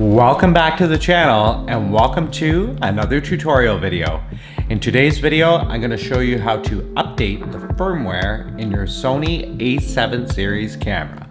Welcome back to the channel and welcome to another tutorial video. In today's video, I'm going to show you how to update the firmware in your Sony A7 series camera.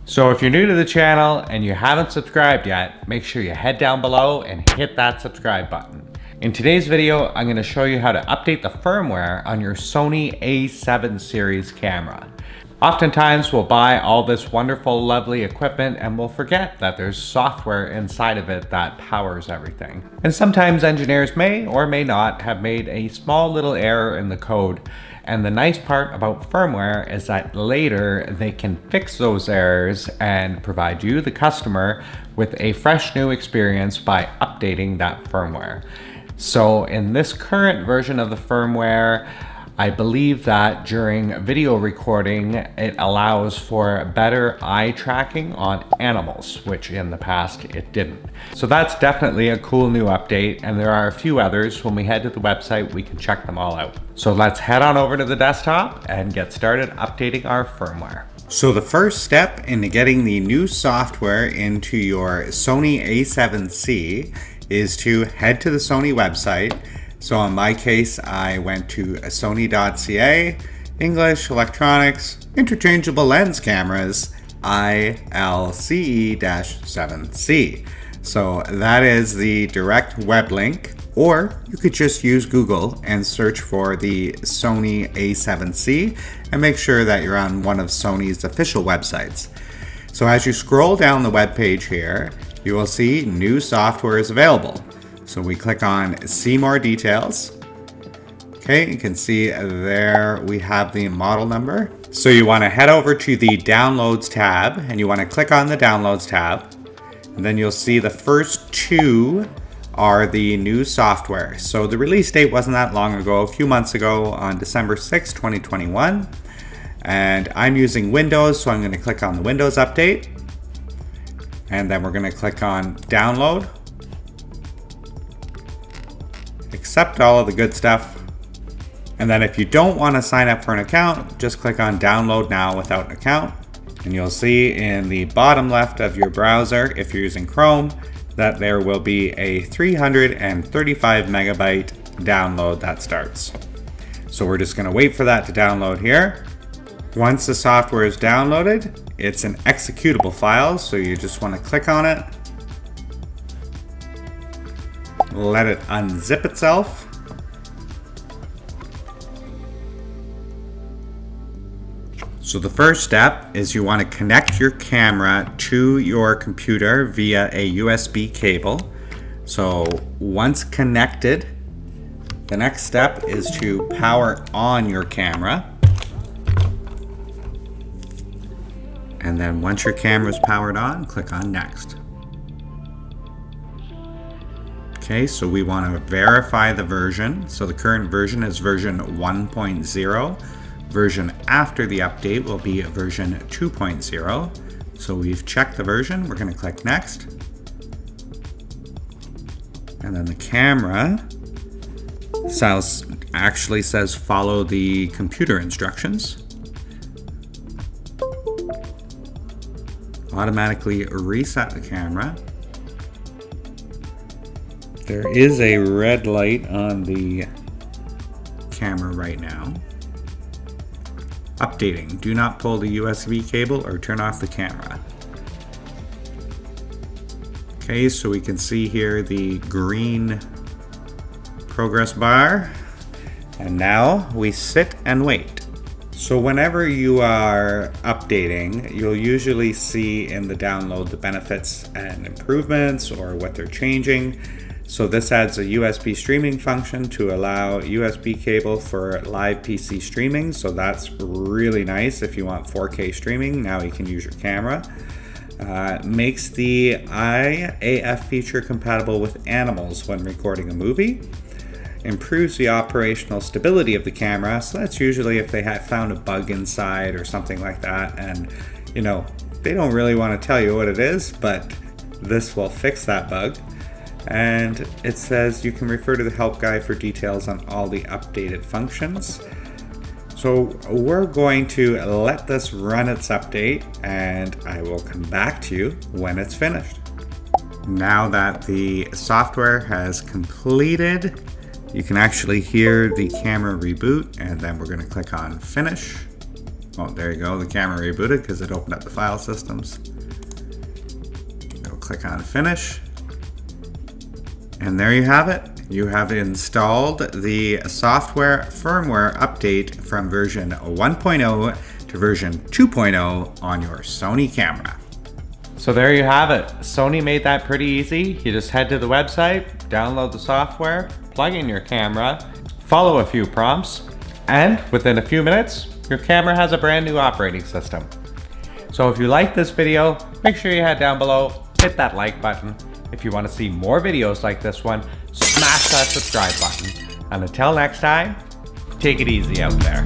So if you're new to the channel and you haven't subscribed yet, make sure you head down below and hit that subscribe button. In today's video, I'm going to show you how to update the firmware on your Sony A7 series camera. Oftentimes we'll buy all this wonderful, lovely equipment and we'll forget that there's software inside of it that powers everything. And sometimes engineers may or may not have made a small little error in the code. And the nice part about firmware is that later they can fix those errors and provide you, the customer, with a fresh new experience by updating that firmware. So in this current version of the firmware, I believe that during video recording, it allows for better eye tracking on animals, which in the past it didn't. So that's definitely a cool new update, and there are a few others. When we head to the website, we can check them all out. So let's head on over to the desktop and get started updating our firmware. So the first step in getting the new software into your Sony A7C is to head to the Sony website. So in my case, I went to sony.ca, English, electronics, interchangeable lens cameras, ILCE-7C. So that is the direct web link, or you could just use Google and search for the Sony A7C and make sure that you're on one of Sony's official websites. So as you scroll down the web page here, you will see new software is available. So we click on see more details. Okay, you can see there we have the model number. So you want to head over to the downloads tab and you want to click on the downloads tab. And then you'll see the first two are the new software. So the release date wasn't that long ago, a few months ago on December 6, 2021. And I'm using Windows, so I'm going to click on the Windows update. And then we're going to click on download. Accept all of the good stuff. And then if you don't want to sign up for an account, just click on download now without an account. And you'll see in the bottom left of your browser, if you're using Chrome, that there will be a 335 megabyte download that starts. So we're just going to wait for that to download here. Once the software is downloaded, it's an executable file, so you just want to click on it. Let it unzip itself. So the first step is you want to connect your camera to your computer via a USB cable. So once connected, the next step is to power on your camera. And then once your camera is powered on, click on next. Okay, so we want to verify the version. So the current version is version 1.0. Version after the update will be version 2.0. So we've checked the version. We're going to click next. And then the camera actually says follow the computer instructions. Automatically reset the camera. There is a red light on the camera right now. Updating. Do not pull the USB cable or turn off the camera. Okay, so we can see here the green progress bar. And now we sit and wait. So whenever you are updating, you'll usually see in the download the benefits and improvements or what they're changing. So this adds a USB streaming function to allow USB cable for live PC streaming. So that's really nice if you want 4K streaming. Now you can use your camera. Makes the IAF feature compatible with animals when recording a movie. Improves the operational stability of the camera. So that's usually if they have found a bug inside or something like that. And you know, they don't really want to tell you what it is, but this will fix that bug. And it says you can refer to the help guide for details on all the updated functions. So we're going to let this run its update, and I will come back to you when it's finished. Now that the software has completed, you can actually hear the camera reboot, and then we're going to click on finish. Oh, there you go, the camera rebooted because it opened up the file systems. We'll click on finish. And there you have it. You have installed the software firmware update from version 1.0 to version 2.0 on your Sony camera. So there you have it. Sony made that pretty easy. You just head to the website, download the software, plug in your camera, follow a few prompts, and within a few minutes, your camera has a brand new operating system. So if you like this video, make sure you head down below, hit that like button. If you want to see more videos like this one, smash that subscribe button. And until next time, take it easy out there.